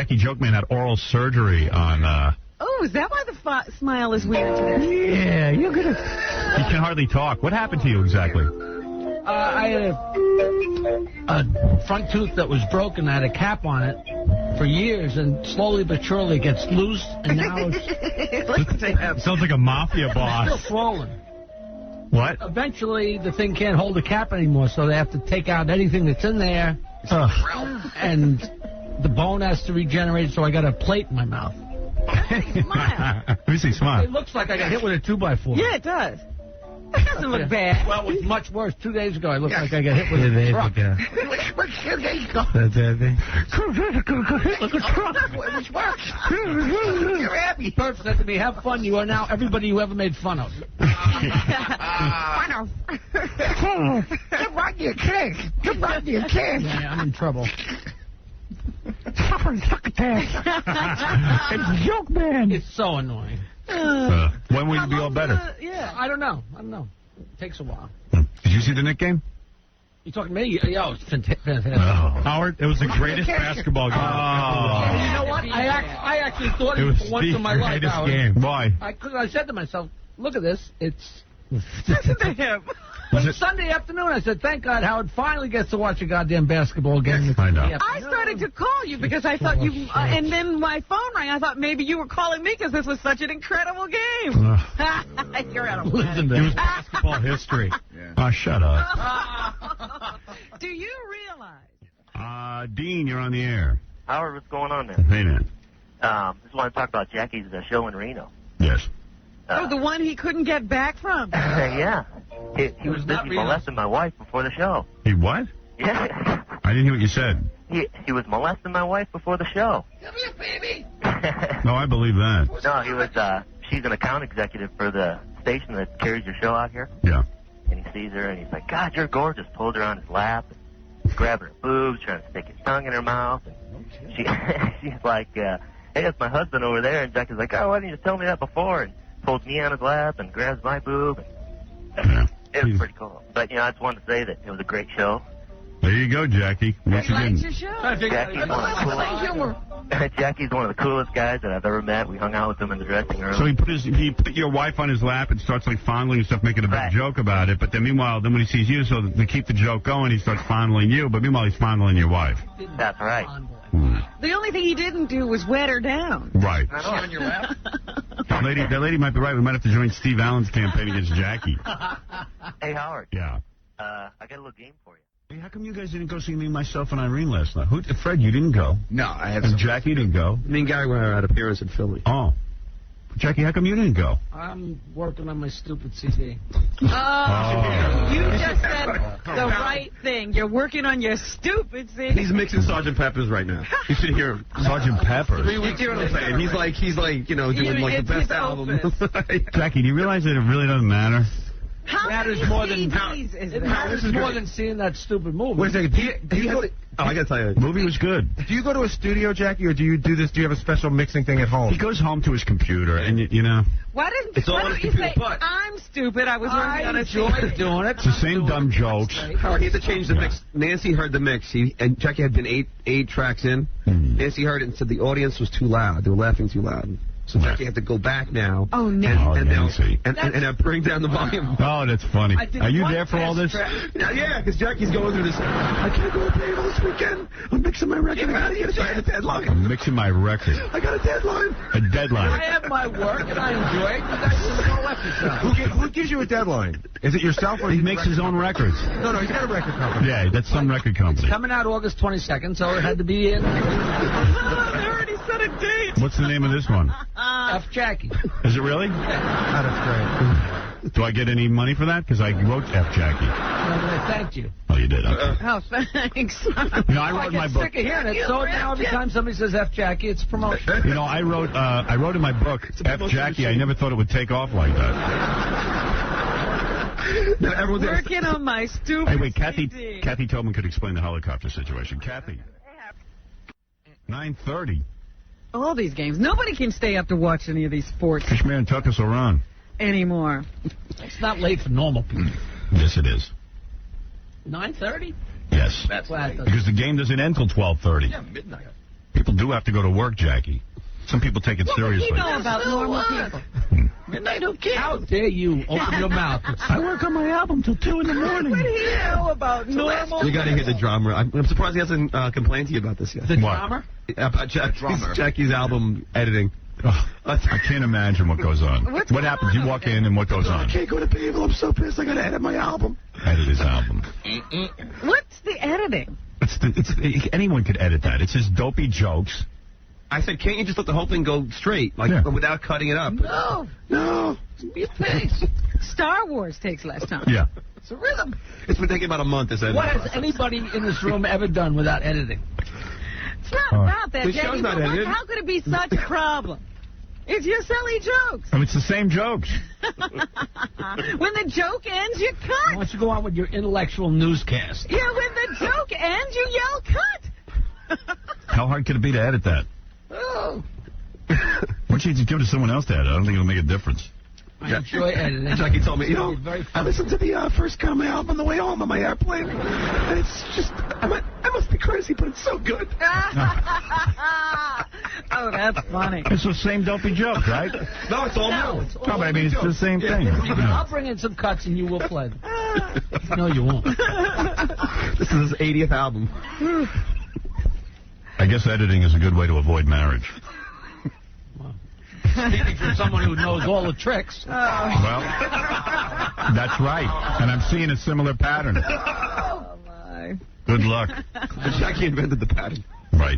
Jackie Jokeman had oral surgery on... Oh, is that why the smile is weird today? Yeah, you're gonna... You can hardly talk. What happened to you exactly? I had a front tooth that was broken. I had a cap on it for years, and slowly but surely it gets loose, and now it's... Sounds like a mafia boss. It's still swollen. What? Eventually, the thing can't hold the cap anymore, so they have to take out anything that's in there, and the bone has to regenerate, so I got a plate in my mouth. Smile. Let me see, smile. It looks like I got hit with a 2x4. Yeah, it does. That doesn't look bad. Well, it was much worse. 2 days ago, I looked like I got hit with a truck. 2 days ago. Look at truck. Which works. You're happy. Perf said to me, have fun. You are now everybody you ever made fun of. Get right your kids. Get right your kids. Yeah, I'm in trouble. Succotash. It's joke, man. It's so annoying. When will you be all better? Yeah, I don't know. It takes a while. Did you see the Knick game? You talking to me? Yo, it's fantastic. Howard, it was the greatest basketball game. You know what? I actually thought it was for once in my life. It was the greatest game. Why? I said to myself, look at this. It's... Listen to him. But Sunday afternoon, I said, thank God Howard finally gets to watch a goddamn basketball game. I know. I started to call you because I thought you... and then my phone rang. I thought maybe you were calling me because this was such an incredible game. You're out of Listen to it. It was basketball history. Yeah. Oh, shut up. Do you realize... Dean, you're on the air. Howard, what's going on there? Hey, man. Just want to talk about Jackie's show in Reno. Yes. the one he couldn't get back from. Yeah. He was busy molesting my wife before the show. He what? Yeah. I didn't hear what you said. He was molesting my wife before the show. Come here, baby. No, I believe that. No, he was, she's an account executive for the station that carries your show out here. Yeah. And he sees her and he's like, God, you're gorgeous. Pulls her on his lap, grabbing her boobs, trying to stick his tongue in her mouth. And she's like, hey, that's my husband over there. And Jack is like, oh, why didn't you tell me that before? And pulls me on his lap and grabs my boob. And it was pretty cool. But, you know, I just wanted to say that it was a great show. There you go, Jackie. Once again. Jackie's one of the coolest guys that I've ever met. We hung out with him in the dressing room. So he put your wife on his lap and starts like fondling and stuff, making a big joke about it. But then meanwhile, when he sees you, so to keep the joke going, he starts fondling you. But meanwhile, he's fondling your wife. That's right. The only thing he didn't do was wet her down. Right. On your lap? That lady might be right. We might have to join Steve Allen's campaign against Jackie. Hey, Howard. Yeah. I got a little game for you. Hey, how come you guys didn't go see me, myself, and Irene last night? Fred, you didn't go. No, I had. And Jackie didn't go. Me and Gary were at appearance in Philly. Oh. Jackie, how come you didn't go? I'm working on my stupid CD. You just said the right thing. You're working on your stupid CD. He's mixing Sgt. Pepper's right now. You should hear him. Sgt. Pepper's. 3 weeks. You know what I'm saying? He's like, you know, doing like the best album. Jackie, do you realize that it really doesn't matter? How matters many more than CDs is it that? matters more than seeing that stupid movie. Wait a second. Do you go to, I gotta tell you, the movie was good. Do you go to a studio, Jackie, or do you do this? Do you have a special mixing thing at home? He goes home to his computer, and you know. Why didn't It's all on you his computer, say but I'm stupid? I was working on a enjoy doing it. It's the same dumb jokes. Howard, he had to change the mix. Nancy heard the mix. And Jackie had been eight tracks in. Nancy heard it and said the audience was too loud. They were laughing too loud. So Jackie had to go back now. Oh, no. And bring down the volume. Oh, that's funny. Are you there for all this? Yeah, because Jackie's going through this. I can't go to Payable this weekend. I'm mixing my record. I gotta get a deadline. I'm mixing my record. I got a deadline. A deadline. I have my work and I enjoy it. You guys just go left yourself. Who gives you a deadline? Is it yourself or he makes his own records? No, he's got a record company. Yeah, that's some record company. It's coming out August 22nd, so it had to be in. They already set a date. What's the name of this one? F. Jackie. Is it really? That's great. Do I get any money for that? Because I wrote F. Jackie. Thank you. Oh, you did? Okay. Oh, thanks. You know, I wrote in my book. Sick of hearing it, so now every time somebody says F. Jackie, it's promotion. You know, I wrote in my book, F. Jackie. I never thought it would take off like that. Working on my stupid Hey, wait, CD. Kathy Tobin could explain the helicopter situation. Kathy. 9:30. All these games. Nobody can stay up to watch any of these sports Fishman Tucker Soran. anymore. It's not late for normal people. Yes, it is. 9:30? Yes. That's late. Because the game doesn't end till 12:30. Yeah, midnight. People do have to go to work, Jackie. Some people take it seriously. What do you know about normal people? And I don't care. How dare you open your mouth? I work on my album till 2 in the morning. What do you know about normal You got to hear the drummer. I'm surprised he hasn't complained to you about this yet. The drummer? About Jackie's album editing. Oh, I can't imagine what goes on. What happens? You walk in and what goes on? I can't go to people. I'm so pissed. I got to edit my album. Edit his album. What's the editing? Anyone could edit that. It's just dopey jokes. I said, can't you just let the whole thing go straight, without cutting it up? No. Be a pace. Star Wars takes less time. Yeah. It's a rhythm. It's been taking about a month. What has anybody in this room ever done without editing? It's not about that, the show's not edited. How could it be such a problem? It's your silly jokes. I mean, it's the same jokes. When the joke ends, you cut. Why don't you go on with your intellectual newscast? Yeah, when the joke ends, you yell cut. How hard could it be to edit that? Oh. Why don't you just give it to someone else to edit? I don't think it'll make a difference. I enjoy editing. Jackie told me, I listened to the first cut of my album on the way home on my airplane, and it's just, I must be crazy, but it's so good. Oh, that's funny. It's the same dopey joke, right? No, it's all new. No, but I mean, it's the same thing. I'll bring in some cuts and you will play them. No, you won't. This is his 80th album. I guess editing is a good way to avoid marriage. Speaking from someone who knows all the tricks. Well, that's right. And I'm seeing a similar pattern. Oh, my. Good luck. Jackie invented the pattern. Right.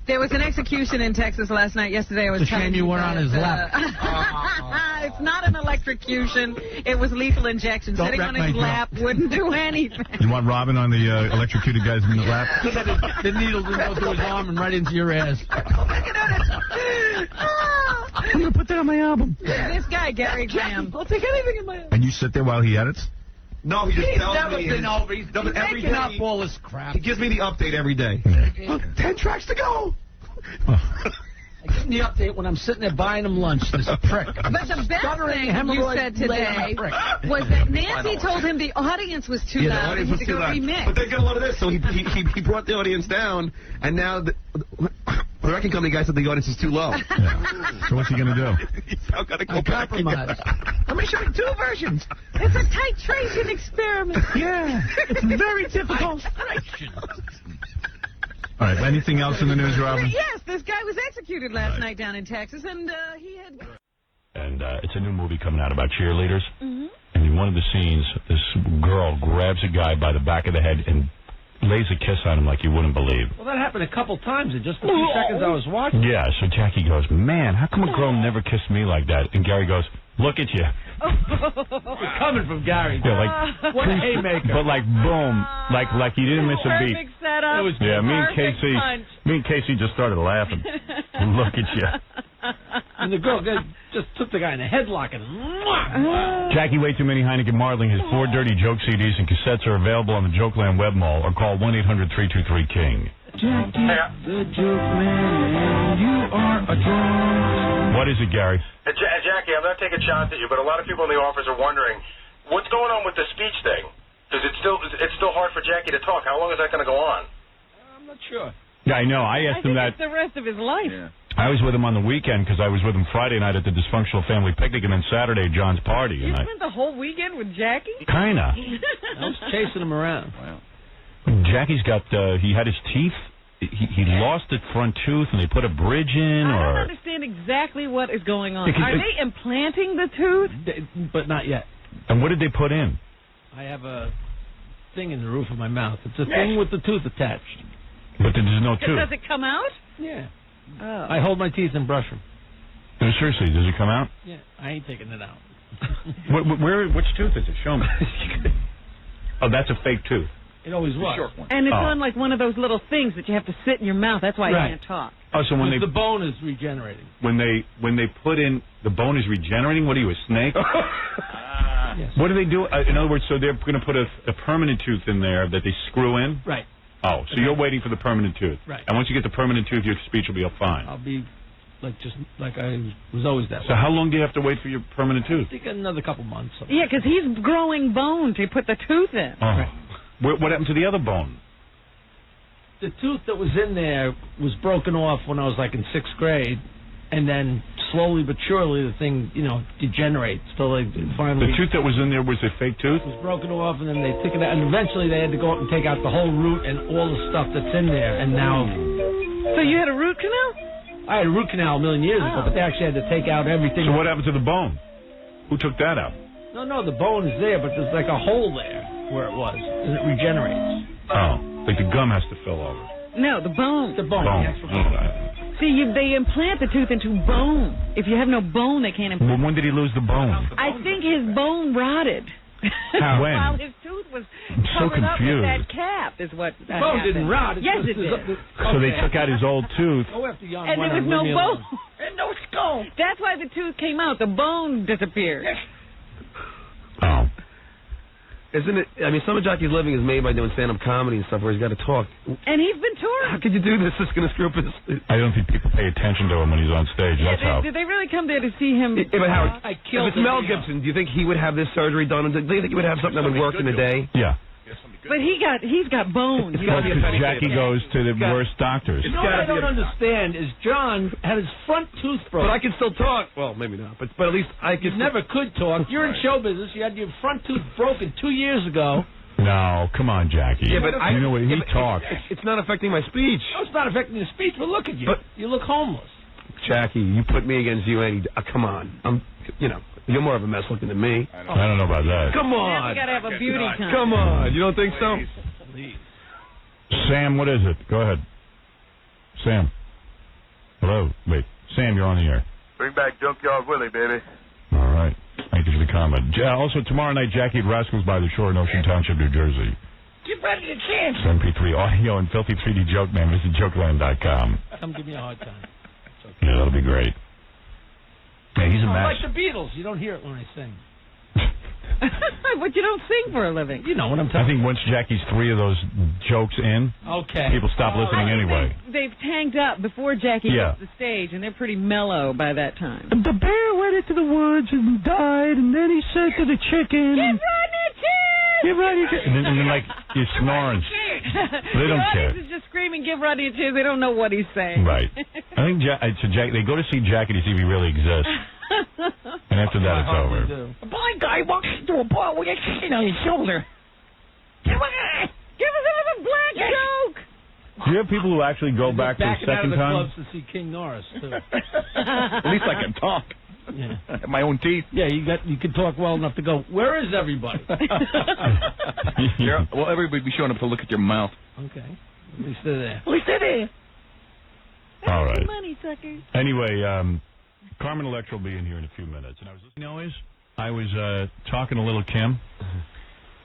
There was an execution in Texas last night. Yesterday I was It's a telling shame you weren't on his lap. It's not an electrocution. It was lethal injection. Don't Sitting wreck on his my lap wouldn't do anything. You want Robin on the electrocuted guy's in the lap? The needle didn't go through his arm and right into your ass. I'm going to put that on my album. This guy, Gary Graham. I'll take anything in my album. And you sit there while he edits? No, he just tells me. He's every making day, up all this crap. He gives me the update every day. Look, 10 tracks to go. I give him the update when I'm sitting there buying him lunch, this prick. But the best thing you said today was that Nancy told him the audience was too loud and he had to go remix. But they got a lot of this, so he brought the audience down, and now the record company guy said the audience is too low. Yeah. So what's he going to do? He's now got to go back compromise. Let me show you 2 versions. It's a titration experiment. Yeah, it's very difficult. All right, anything else in the news, Robin? Yes, this guy was executed last night down in Texas, and he had... And it's a new movie coming out about cheerleaders. Mm-hmm. And in one of the scenes, this girl grabs a guy by the back of the head and lays a kiss on him like you wouldn't believe. Well, that happened a couple times in just the few seconds I was watching. Yeah, so Jackie goes, man, how come a girl never kissed me like that? And Gary goes, look at you. It's coming from Gary. Yeah, like, what a haymaker. But like, boom, like you didn't miss a beat. Perfect setup. Yeah, me Punch. and Casey just started laughing. Look at you. And the girl just took the guy in a headlock and... Jackie, way too many Heineken Marling. His 4 dirty joke CDs and cassettes are available on the Jokeland Web Mall or call 1-800-323-KING. Jackie, the joke man, you are a drunk. What is it, Gary? Jackie, I'm not taking shots at you, but a lot of people in the office are wondering what's going on with the speech thing. Because it's still hard for Jackie to talk. How long is that going to go on? I'm not sure. Yeah, I know. I asked him that. It's the rest of his life. Yeah. I was with him on the weekend because I was with him Friday night at the dysfunctional family picnic and then Saturday at John's party. You spent the whole weekend with Jackie? Kinda. I was chasing him around. Wow. Jackie's got, he had his teeth. He lost a front tooth and they put a bridge in, I or... don't understand exactly what is going on. Are they implanting the tooth? But not yet. And what did they put in? I have a thing in the roof of my mouth. It's a thing with the tooth attached. But there's no tooth. Does it come out? Yeah. Oh. I hold my teeth and brush them. No, seriously, does it come out? Yeah, I ain't taking it out. Which tooth is it? Show me. Oh, that's a fake tooth. It always was. Short one. And it's on like one of those little things that you have to sit in your mouth. That's why you can't talk. Oh, so when the bone is regenerating. when they put in the bone is regenerating. What are you, a snake? Yes. What do they do? In other words, so they're going to put a permanent tooth in there that they screw in. Right. Oh, so you're waiting for the permanent tooth. Right. And once you get the permanent tooth, your speech will be all fine. I'll be like I was always that way. So how long do you have to wait for your permanent tooth? I think another couple months. Yeah, because he's growing bone to put the tooth in. Oh. What happened to the other bone? The tooth that was in there was broken off when I was like in 6th grade, and then slowly but surely the thing, degenerates. So like finally, the tooth that was in there was a fake tooth. It was broken off, and then they took it out, and eventually they had to go out and take out the whole root and all the stuff that's in there. And now, So you had a root canal? I had a root canal a million years ago, but they actually had to take out everything. So what happened to the bone? Who took that out? No, the bone is there, but there's like a hole there where it was, and it regenerates. Oh, like the gum has to fill over. No, the bone. The bone. Bone. See, they implant the tooth into bone. If you have no bone, they can't implant. Well, when did he lose the bone? I think his bone rotted. How? When? While his tooth was I'm so covered up with confused. that cap is what The bone happened. didn't rot. Yes, it did. So they took out his old tooth. Go after young And there Leonard, was no leave me bone. alone. And no skull. That's why the tooth came out. The bone disappeared. Oh. Isn't it? I mean, some of Jackie's living is made by doing stand-up comedy and stuff where he's got to talk. And he's been touring. How could you do this? It's going to screw up his... I don't think people pay attention to him when he's on stage. That's how. Did they really come there to see him? Yeah, but Howard, I if killed it's Mel Gibson, do you think he would have this surgery done? Do you think he would have something that would work in a day? Yeah. But he's got bones. Well, because Jackie goes to the worst doctors. You know what I don't understand is John had his front tooth broken. But I can still talk. Well, maybe not. But at least I You can... never could talk. You're in show business. You had your front tooth broken 2 years ago. No, come on, Jackie. Yeah, but you know what? He talks. It's not affecting my speech. No, it's not affecting your speech, but look at you. But- you look homeless. Jackie, you put me against you any... come on. You're more of a mess looking than me. I don't know about that. Come Now on. we got to have a beauty time. Come on. You don't think so? Sam, what is it? Go ahead. Sam. Hello. Wait. Sam, you're on the air. Bring back Junkyard Willie, baby. All right. Thank you for the comment. Also, tomorrow night, Jackie at Rascals by the Shore in Ocean Township, New Jersey. Give Brady a chance. MP3 audio and Filthy 3D Joke Man. Visit jokeland.com. Come give me a hard time. Yeah, that'll be great. Yeah, he's a mess. Like the Beatles. You don't hear it when I sing. But you don't sing for a living. You know what I'm I talking think once Jackie's 3 of those jokes in, Okay. people stop listening anyway. They've tanked up before Jackie hits the stage, and they're pretty mellow by that time. The bear went into the woods and died, and then he said to the chicken... Give Rodney a cheers! And then like, you're snoring. They don't care. The audience is just screaming, give Rodney a cheers. They don't know what he's saying. Right. I think they go to see Jackie to see if he really exists. And after that, it's over. A blind guy walks into a bar with a chicken on his shoulder. Give us another black joke! Do you have people who actually go back for a second time? Out of the clubs to see King Norris, too. At least I can talk. Yeah. I have my own teeth. Yeah, you can talk well enough to go, where is everybody? Well, everybody be showing up to look at your mouth. Okay. At least they're there. At least they're there. All right. Money suckers. Anyway, Carmen Electra will be in here in a few minutes. And I was talking to little Kim.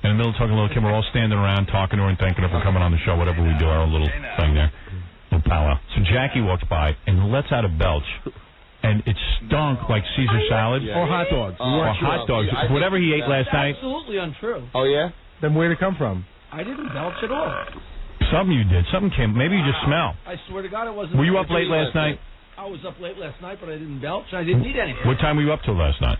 In the middle of talking to little Kim, we're all standing around talking to her and thanking her for coming on the show, whatever we do, our own little thing there. Little powwow. So Jackie walks by and lets out a belch. And it stunk like Caesar salad. Or hot dogs. Or hot dogs. Whatever he ate last night. Absolutely untrue. Oh, yeah? Then where'd it come from? I didn't belch at all. Something you did. Something came. Maybe you just smell. I swear to God, it wasn't. Were you up late last night? I was up late last night, but I didn't belch. I didn't eat anything. What time were you up till last night?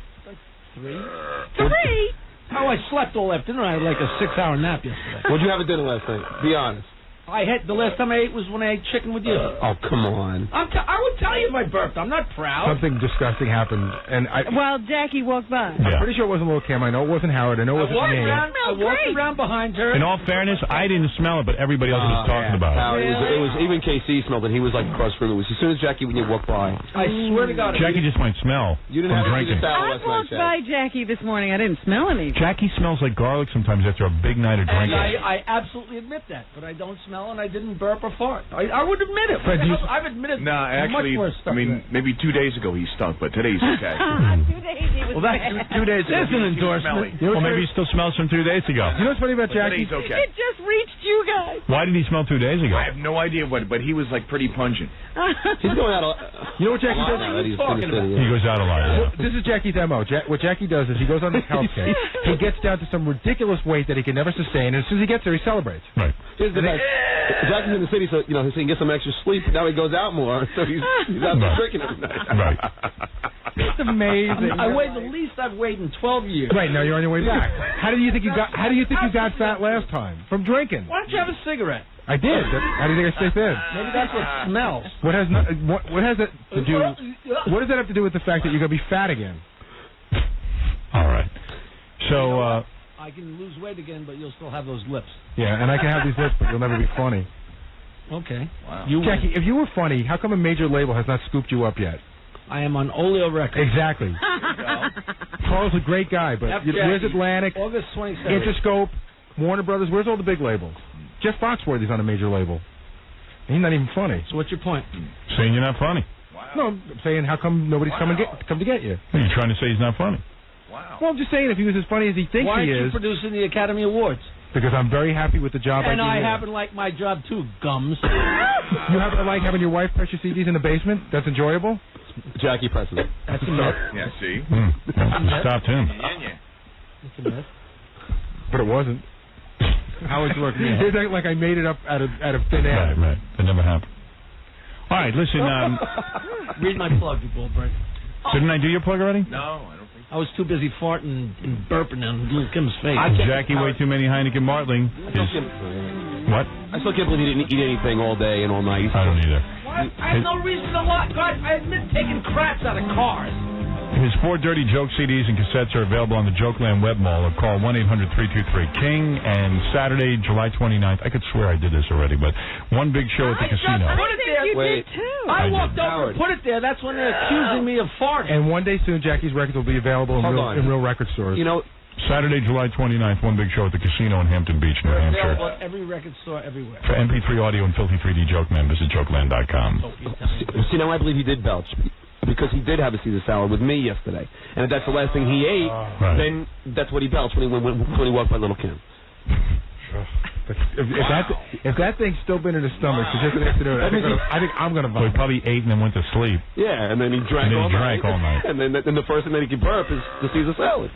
3. 3? Oh, I slept all afternoon. I had like a 6-hour nap yesterday. What'd you have at dinner last night? Be honest. The last time I ate was when I ate chicken with you. Oh, come on. I would tell you my birthday. I'm not proud. Something disgusting happened, and While Jackie walked by. I'm pretty sure it wasn't Little Kim. I know it wasn't Howard. I know it wasn't me. I walked around behind her. In all fairness, I didn't smell it, but everybody else was talking about it. It was even KC smelled it. He was like across from it. It was as soon as Jackie when you walked by. I swear to God. Jackie just might smell You didn't from have drinking. I walked by Jackie this morning. I didn't smell anything. Jackie smells like garlic sometimes after a big night of And drinking. I absolutely admit that, but I don't smell and I didn't burp or fart. I would admit it. Fred, I've admitted Nah, much actually, worse stuff. maybe 2 days ago he stunk, but today's okay. 2 days he was bad. 2 days ago. There's an endorsement. Well, maybe he still smells from 2 days ago. You know what's funny about Jackie? Today's okay. It just reached you guys. Why did he smell 2 days ago? I have no idea what, but he was like pretty pungent. He's going out. You know what Jackie does? He goes out a lot. Yeah. This is Jackie's MO. What Jackie does is he goes on this health kick. He gets down to some ridiculous weight that he can never sustain, and as soon as he gets there, he celebrates. Right. Here's the best. Jackie's in the city, so so he can get some extra sleep. Now he goes out more, so he's out there drinking every night. Right. It's amazing. I weighed the least I've weighed in 12 years. Right, now you're on your way back. How do you think you got fat last time? From drinking. Why don't you have a cigarette? I did. How do you think I stay thin? Maybe that's what smells. What has that to do? What does that have to do with the fact that you're gonna be fat again? All right. So. I can lose weight again, but you'll still have those lips. Yeah, and I can have these lips, but you'll never be funny. Okay. Wow. Jackie, if you were funny, how come a major label has not scooped you up yet? I am on Oleo Records. Exactly. Carl's a great guy, but where's Atlantic, August 27th. Interscope, Warner Brothers? Where's all the big labels? Jeff Foxworthy's on a major label. He's not even funny. So what's your point? Saying you're not funny. Wow. No, I'm saying how come nobody's come to get you? You're trying to say he's not funny. Wow. Well, I'm just saying if he was as funny as he thinks Why he aren't you is. producing the Academy Awards? Because I'm very happy with the job And I do. I happen to like my job too, gums. You happen to like having your wife press your CDs in the basement? That's enjoyable? Jackie presses it. That's a myth. Yeah, see? Stopped him. That's a myth. But it wasn't. How it's working out. It's like I made it up out of thin air. Right. That never happened. All right, listen. Read my plug, you bullbrick. Didn't I do your plug already? No, I don't think I was too busy farting and burping on Little Kim's face. Jackie, way too many Heineken Martling. What? I still can't believe he didn't eat anything all day and all night. I don't either. What? I have no reason to lie. God, I admit taking craps out of cars. His 4 Dirty Joke CDs and cassettes are available on the Jokeland Web Mall, or call 1-800-323-KING. And Saturday, July 29th, I could swear I did this already, but one big show at the casino. Put it there. You did too. I walked over and put it there. That's when they're accusing me of farting. And one day soon, Jackie's records will be available in real record stores. You know, Saturday, July 29th, one big show at the casino in Hampton Beach, New Hampshire. Available at every record store everywhere. For MP3 audio and Filthy 3D Jokeman, visit Jokeland.com. see, now I believe he did belch. Because he did have a Caesar salad with me yesterday. And if that's the last thing he ate, then that's what he belched when he walked by Little Kim. If that thing's still been in his stomach for just an afternoon, I think I'm going to vomit. He probably ate and then went to sleep. Yeah, and then he drank all night. And then the first thing that he could burp is the Caesar salad.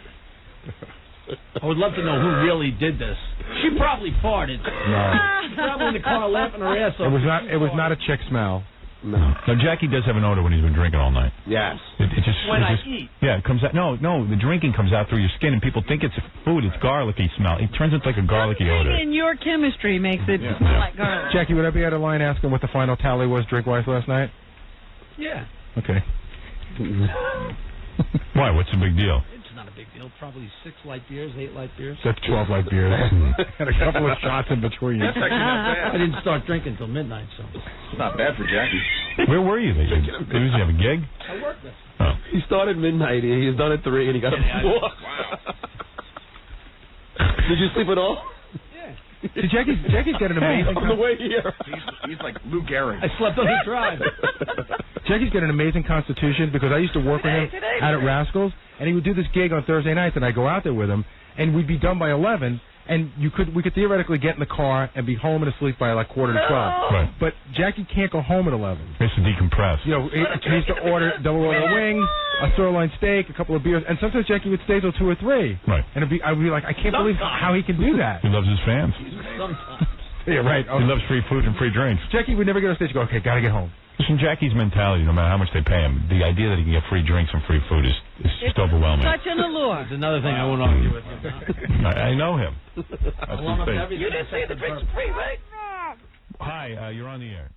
I would love to know who really did this. She probably farted. No. She's probably in the car laughing her ass off. It was not a chick smell. No. Now, Jackie does have an odor when he's been drinking all night. Yes. It just, when I just, eat. Yeah, it comes out. No, the drinking comes out through your skin, and people think it's food. It's garlicky smell. It turns into like a garlicky odor. And your chemistry makes it smell like garlic. Jackie, would I be out of line asking what the final tally was drink-wise last night? Yeah. Okay. Why? What's the big deal? It's not a big deal. Probably 6 light beers, 8 light beers. That's 12 light beers. And a couple of shots in between. That's actually not bad. I didn't start drinking until midnight, so. It's not bad for Jackie. Where were you? Did you have a gig? I worked this. Oh. He started midnight. He's done at 3, and he got up at 4. Wow. Did you sleep at all? See, Jackie's got an amazing... On the way here. He's like Lou Gehrig. I slept on the drive. Jackie's got an amazing constitution because I used to work with him out at Rascals, and he would do this gig on Thursday nights, and I'd go out there with him, and we'd be done by 11, and we could theoretically get in the car and be home and asleep by like 11:45. Right. But Jackie can't go home at 11. He has to decompress. You know, he used to order double order wings, a sirloin steak, a couple of beers, and sometimes Jackie would stay till 2 or 3. Right. And I would be like, I can't believe how he can do that. He loves his fans. Sometimes. Yeah, right. He loves free food and free drinks. Jackie would never get on stage and go, okay, gotta get home. Listen, Jackie's mentality, no matter how much they pay him, the idea that he can get free drinks and free food is just overwhelming. Such an allure. It's another thing I won't argue with you about. I know him. That's his thing. You didn't say the drinks free, right? Hi, you're on the air.